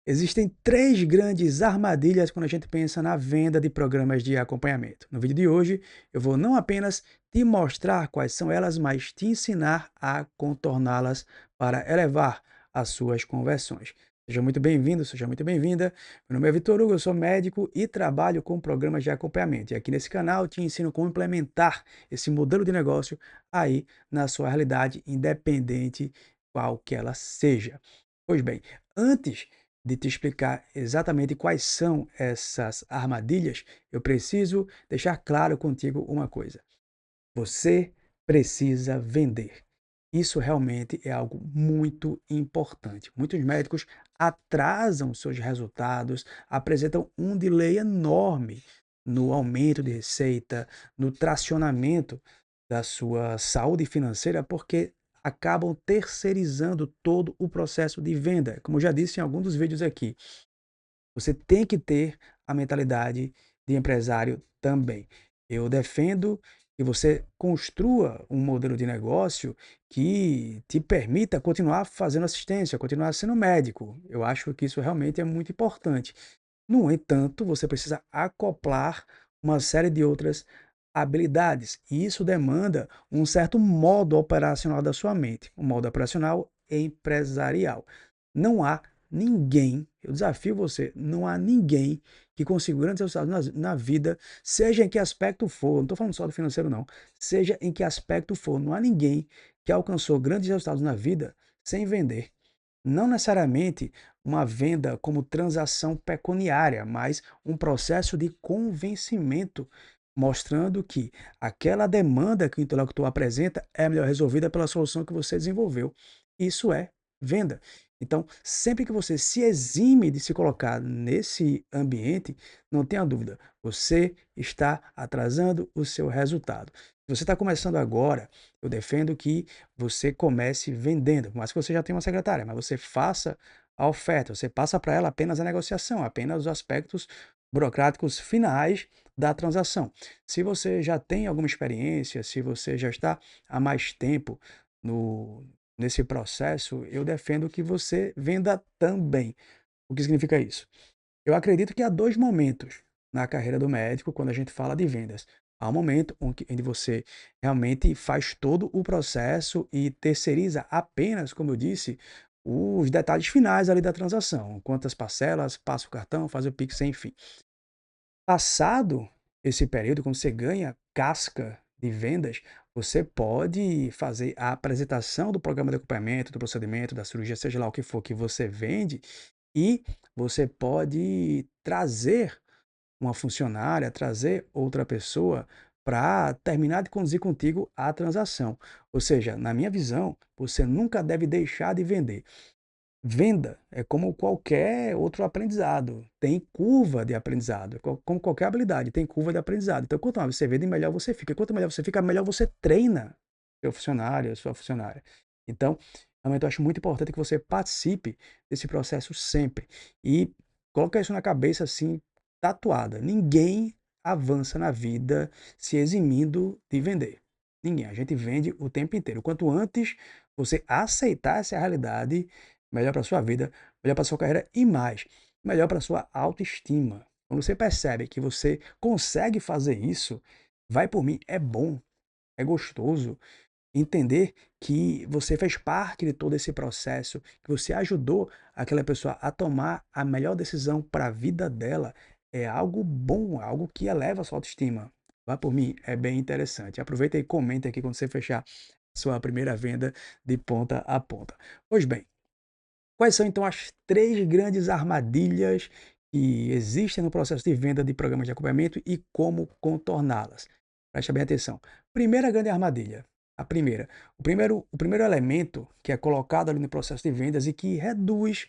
Existem três grandes armadilhas quando a gente pensa na venda de programas de acompanhamento. No vídeo de hoje, eu vou não apenas te mostrar quais são elas, mas te ensinar a contorná-las para elevar as suas conversões. Seja muito bem-vindo, seja muito bem-vinda. Meu nome é Vitor Hugo, eu sou médico e trabalho com programas de acompanhamento. E aqui nesse canal eu te ensino como implementar esse modelo de negócio aí na sua realidade, independente qual que ela seja. Pois bem, antes de te explicar exatamente quais são essas armadilhas, eu preciso deixar claro contigo uma coisa. Você precisa vender. Isso realmente é algo muito importante. Muitos médicos atrasam seus resultados, apresentam um delay enorme no aumento de receita, no tracionamento da sua saúde financeira, porque acabam terceirizando todo o processo de venda. Como eu já disse em algum dos vídeos aqui, você tem que ter a mentalidade de empresário também. Eu defendo que você construa um modelo de negócio que te permita continuar fazendo assistência, continuar sendo médico. Eu acho que isso realmente é muito importante. No entanto, você precisa acoplar uma série de outras habilidades, e isso demanda um certo modo operacional da sua mente, um modo operacional empresarial. Não há ninguém, eu desafio você, não há ninguém que consiga grandes resultados na vida, seja em que aspecto for, não estou falando só do financeiro não, seja em que aspecto for, não há ninguém que alcançou grandes resultados na vida sem vender. Não necessariamente uma venda como transação pecuniária, mas um processo de convencimento, mostrando que aquela demanda que o interlocutor apresenta é melhor resolvida pela solução que você desenvolveu. Isso é venda. Então, sempre que você se exime de se colocar nesse ambiente, não tenha dúvida, você está atrasando o seu resultado. Se você está começando agora, eu defendo que você comece vendendo, por mais que você já tenha uma secretária, mas você faça a oferta, você passa para ela apenas a negociação, apenas os aspectos burocráticos finais da transação. Se você já tem alguma experiência, se você já está há mais tempo no, nesse processo, eu defendo que você venda também. O que significa isso? Eu acredito que há dois momentos na carreira do médico quando a gente fala de vendas. Há um momento onde você realmente faz todo o processo e terceiriza apenas, como eu disse, os detalhes finais ali da transação. Quantas parcelas, passa o cartão, faz o Pix, enfim. Passado esse período, quando você ganha casca de vendas, você pode fazer a apresentação do programa de acompanhamento, do procedimento, da cirurgia, seja lá o que for que você vende, e você pode trazer uma funcionária, trazer outra pessoa para terminar de conduzir contigo a transação. Ou seja, na minha visão, você nunca deve deixar de vender. Venda é como qualquer outro aprendizado, tem curva de aprendizado, como qualquer habilidade, tem curva de aprendizado. Então, quanto mais você vende, melhor você fica. Quanto melhor você fica, melhor você treina seu funcionário, sua funcionária. Então, realmente eu acho muito importante que você participe desse processo sempre. E coloque isso na cabeça assim, tatuada. Ninguém avança na vida se eximindo de vender. Ninguém. A gente vende o tempo inteiro. Quanto antes você aceitar essa realidade, melhor para sua vida, melhor para sua carreira e mais, melhor para sua autoestima. Quando você percebe que você consegue fazer isso, vai por mim, é bom, é gostoso entender que você fez parte de todo esse processo, que você ajudou aquela pessoa a tomar a melhor decisão para a vida dela, é algo bom, algo que eleva a sua autoestima. Vai por mim, é bem interessante. Aproveita e comenta aqui quando você fechar sua primeira venda de ponta a ponta. Pois bem, quais são então as três grandes armadilhas que existem no processo de venda de programas de acompanhamento e como contorná-las? Preste bem atenção. Primeira grande armadilha, a primeira. O primeiro elemento que é colocado ali no processo de vendas e que reduz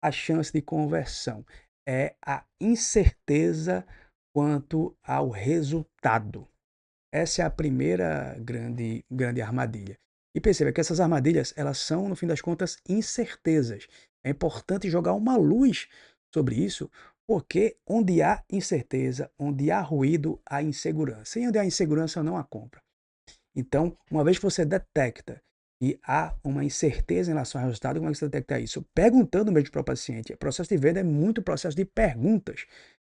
a chance de conversão é a incerteza quanto ao resultado. Essa é a primeira grande armadilha. E perceba que essas armadilhas, elas são, no fim das contas, incertezas. É importante jogar uma luz sobre isso, porque onde há incerteza, onde há ruído, há insegurança. E onde há insegurança, não há compra. Então, uma vez que você detecta e há uma incerteza em relação ao resultado, como é que você detecta isso? Perguntando mesmo para o paciente. O processo de venda é muito processo de perguntas.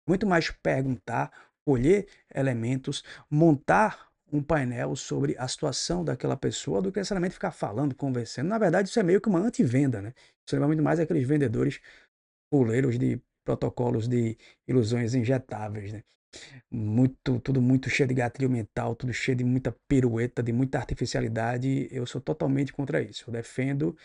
Muito mais perguntar, colher elementos, montar um painel sobre a situação daquela pessoa do que necessariamente ficar falando, conversando. Na verdade, isso é meio que uma antivenda, né? Isso lembra muito mais aqueles vendedores fuleiros de protocolos de ilusões injetáveis, né? Tudo muito cheio de gatilho mental, tudo cheio de muita pirueta, de muita artificialidade. Eu sou totalmente contra isso. Eu defendo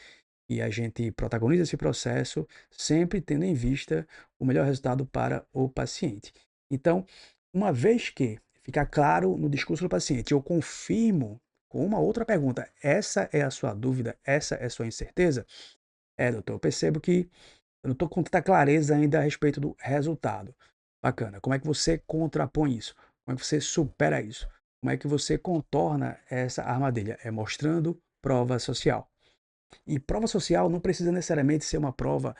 e a gente protagoniza esse processo sempre tendo em vista o melhor resultado para o paciente. Então, uma vez que ficar claro no discurso do paciente, eu confirmo com uma outra pergunta: essa é a sua dúvida? Essa é a sua incerteza? É, doutor, eu percebo que eu não estou com tanta clareza ainda a respeito do resultado. Bacana. Como é que você contrapõe isso? Como é que você supera isso? Como é que você contorna essa armadilha? É mostrando prova social. E prova social não precisa necessariamente ser uma prova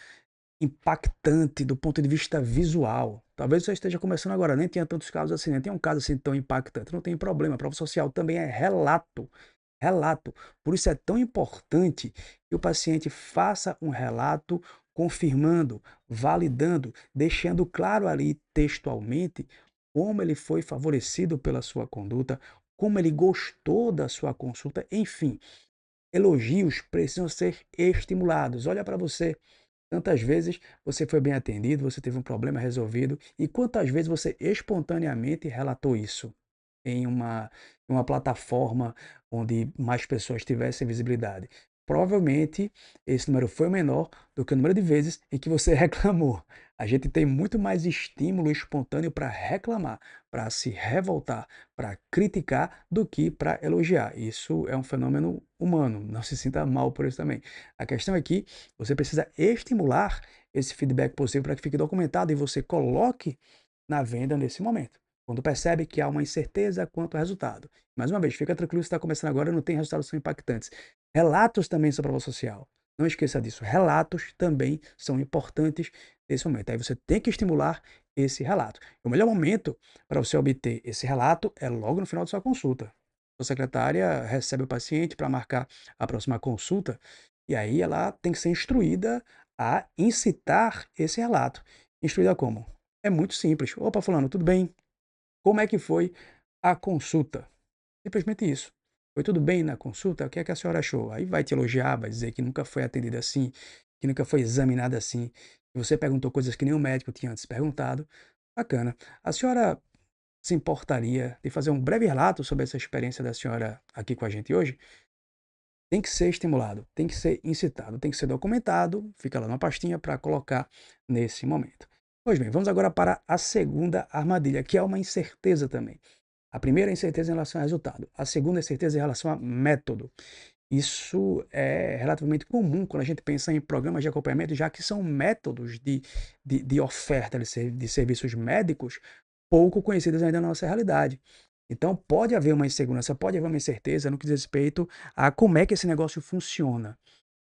impactante do ponto de vista visual. Talvez você esteja começando agora, nem tenha tantos casos assim, nem tenha um caso assim tão impactante. Não tem problema. A prova social também é relato. Relato. Por isso é tão importante que o paciente faça um relato confirmando, validando, deixando claro ali textualmente como ele foi favorecido pela sua conduta, como ele gostou da sua consulta, enfim. Elogios precisam ser estimulados. Olha para você. Tantas vezes você foi bem atendido, você teve um problema resolvido, e quantas vezes você espontaneamente relatou isso em uma plataforma onde mais pessoas tivessem visibilidade. Provavelmente esse número foi menor do que o número de vezes em que você reclamou. A gente tem muito mais estímulo espontâneo para reclamar, para se revoltar, para criticar, do que para elogiar. Isso é um fenômeno humano, não se sinta mal por isso também. A questão é que você precisa estimular esse feedback positivo para que fique documentado e você coloque na venda nesse momento. Quando percebe que há uma incerteza quanto ao resultado. Mais uma vez, fica tranquilo, você está começando agora, não tem resultados tão impactantes. Relatos também são prova social. Não esqueça disso. Relatos também são importantes nesse momento. Aí você tem que estimular esse relato. O melhor momento para você obter esse relato é logo no final de sua consulta. A secretária recebe o paciente para marcar a próxima consulta e aí ela tem que ser instruída a incitar esse relato. Instruída como? É muito simples. Opa, fulano, tudo bem? Como é que foi a consulta? Simplesmente isso. Foi tudo bem na consulta? O que é que a senhora achou? Aí vai te elogiar, vai dizer que nunca foi atendida assim, que nunca foi examinada assim, que você perguntou coisas que nenhum médico tinha antes perguntado. Bacana. A senhora se importaria de fazer um breve relato sobre essa experiência da senhora aqui com a gente hoje? Tem que ser estimulado, tem que ser incitado, tem que ser documentado, fica lá numa pastinha para colocar nesse momento. Pois bem, vamos agora para a segunda armadilha, que é uma incerteza também. A primeira é incerteza em relação ao resultado, a segunda é incerteza em relação a método. Isso é relativamente comum quando a gente pensa em programas de acompanhamento, já que são métodos de oferta de serviços médicos pouco conhecidos ainda na nossa realidade. Então, pode haver uma insegurança, pode haver uma incerteza no que diz respeito a como é que esse negócio funciona.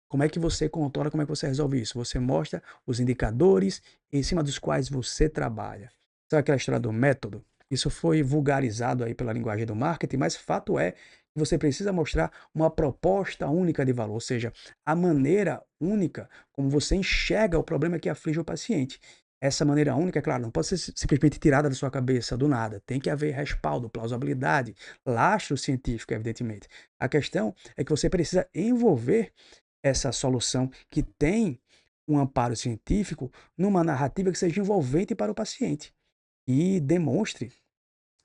Como é que você controla, como é que você resolve isso? Você mostra os indicadores em cima dos quais você trabalha. Sabe aquela história do método? Isso foi vulgarizado aí pela linguagem do marketing, mas fato é que você precisa mostrar uma proposta única de valor, ou seja, a maneira única como você enxerga o problema que aflige o paciente. Essa maneira única, é claro, não pode ser simplesmente tirada da sua cabeça do nada. Tem que haver respaldo, plausibilidade, lastro científico, evidentemente. A questão é que você precisa envolver essa solução que tem um amparo científico numa narrativa que seja envolvente para o paciente e demonstre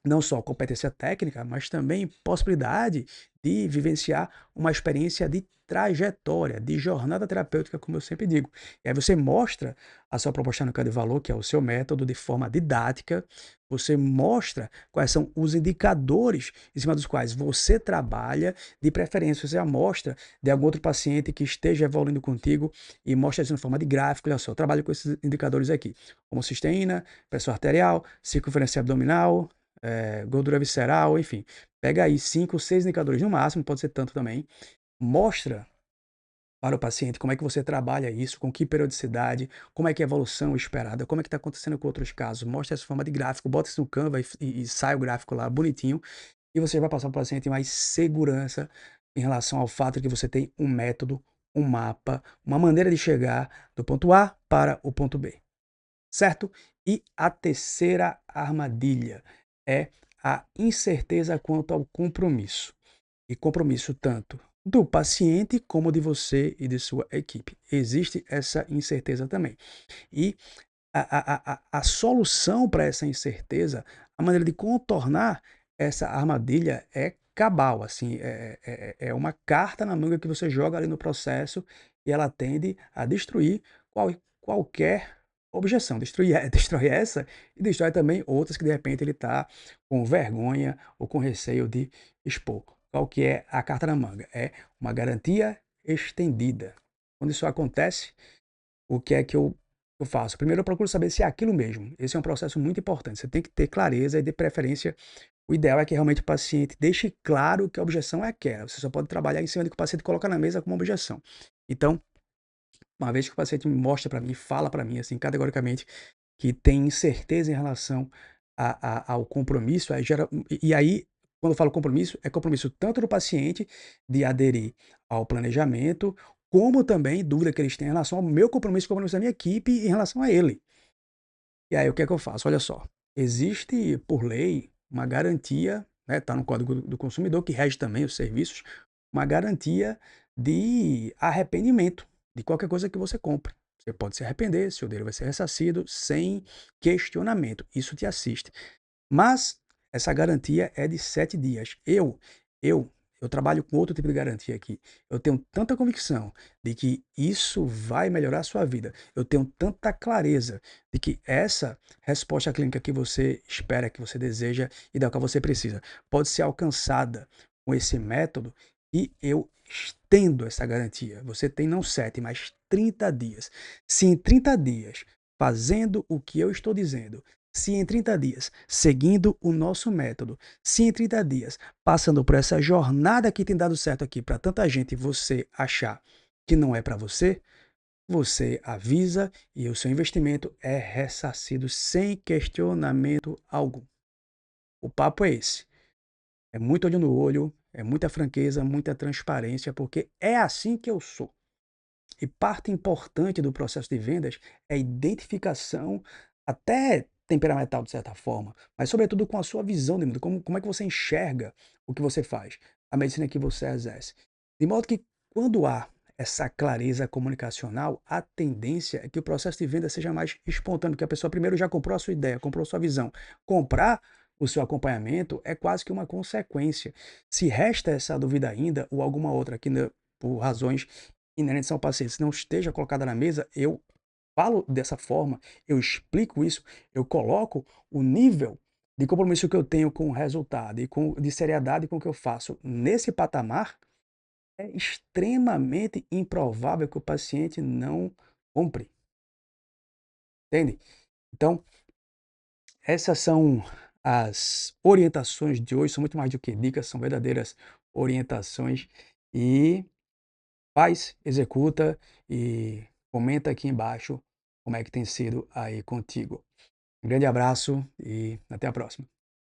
não só competência técnica, mas também possibilidade de vivenciar uma experiência de trajetória, de jornada terapêutica, como eu sempre digo. E aí você mostra a sua proposta única de valor, que é o seu método, de forma didática, você mostra quais são os indicadores em cima dos quais você trabalha, de preferência você amostra de algum outro paciente que esteja evoluindo contigo e mostra isso na forma de gráfico. Olha só, eu trabalho com esses indicadores aqui: homocisteína, pressão arterial, circunferência abdominal, gordura visceral, enfim. Pega aí 5, 6 indicadores no máximo, pode ser tanto também. Mostra para o paciente como é que você trabalha isso, com que periodicidade, como é que é a evolução esperada, como é que está acontecendo com outros casos. Mostra essa forma de gráfico, bota isso no Canva e sai o gráfico lá bonitinho. E você vai passar para o paciente mais segurança em relação ao fato de que você tem um método, um mapa, uma maneira de chegar do ponto A para o ponto B, certo? E a terceira armadilha é a incerteza quanto ao compromisso. E compromisso tanto do paciente como de você e de sua equipe. Existe essa incerteza também. E a solução para essa incerteza, a maneira de contornar essa armadilha é cabal, assim, é uma carta na manga que você joga ali no processo e ela tende a destruir qualquer objeção. Destrói essa e destrói também outras que de repente ele está com vergonha ou com receio de expor. Qual que é a carta na manga? É uma garantia estendida. Quando isso acontece, o que é que eu faço? Primeiro eu procuro saber se é aquilo mesmo. Esse é um processo muito importante. Você tem que ter clareza e, de preferência, o ideal é que realmente o paciente deixe claro que a objeção é aquela. Você só pode trabalhar em cima do que o paciente coloca na mesa como objeção. Então, uma vez que o paciente me mostra para mim, fala para mim, assim, categoricamente, que tem incerteza em relação ao compromisso, aí gera, e aí, quando eu falo compromisso, é compromisso tanto do paciente de aderir ao planejamento, como também dúvida que eles têm em relação ao meu compromisso, compromisso da minha equipe em relação a ele. E aí o que é que eu faço? Olha só, existe por lei uma garantia, né, tá no Código do Consumidor, que rege também os serviços, uma garantia de arrependimento de qualquer coisa que você compre. Você pode se arrepender, seu dinheiro vai ser ressarcido sem questionamento. Isso te assiste. Mas essa garantia é de 7 dias. Eu eu trabalho com outro tipo de garantia aqui. Eu tenho tanta convicção de que isso vai melhorar a sua vida. Eu tenho tanta clareza de que essa resposta clínica que você espera, que você deseja e da qual você precisa, pode ser alcançada com esse método e eu estendo essa garantia. Você tem não 7, mas 30 dias. Se em 30 dias, fazendo o que eu estou dizendo, se em 30 dias, seguindo o nosso método, se em 30 dias, passando por essa jornada que tem dado certo aqui para tanta gente, você achar que não é para você, você avisa e o seu investimento é ressarcido sem questionamento algum. O papo é esse. É muito olho no olho, é muita franqueza, muita transparência, porque é assim que eu sou. E parte importante do processo de vendas é a identificação, até temperamental de certa forma, mas sobretudo com a sua visão de mundo, como é que você enxerga o que você faz, a medicina que você exerce. De modo que quando há essa clareza comunicacional, a tendência é que o processo de venda seja mais espontâneo, porque a pessoa primeiro já comprou a sua ideia, comprou a sua visão. Comprar o seu acompanhamento é quase que uma consequência. Se resta essa dúvida ainda, ou alguma outra, que por razões inerentes ao paciente, se não esteja colocada na mesa, eu falo dessa forma, eu explico isso, eu coloco o nível de compromisso que eu tenho com o resultado e de seriedade com o que eu faço nesse patamar, é extremamente improvável que o paciente não compre, entende? Então, essas são as orientações de hoje, são muito mais do que dicas, são verdadeiras orientações e faz, executa e comenta aqui embaixo como é que tem sido aí contigo. Um grande abraço e até a próxima.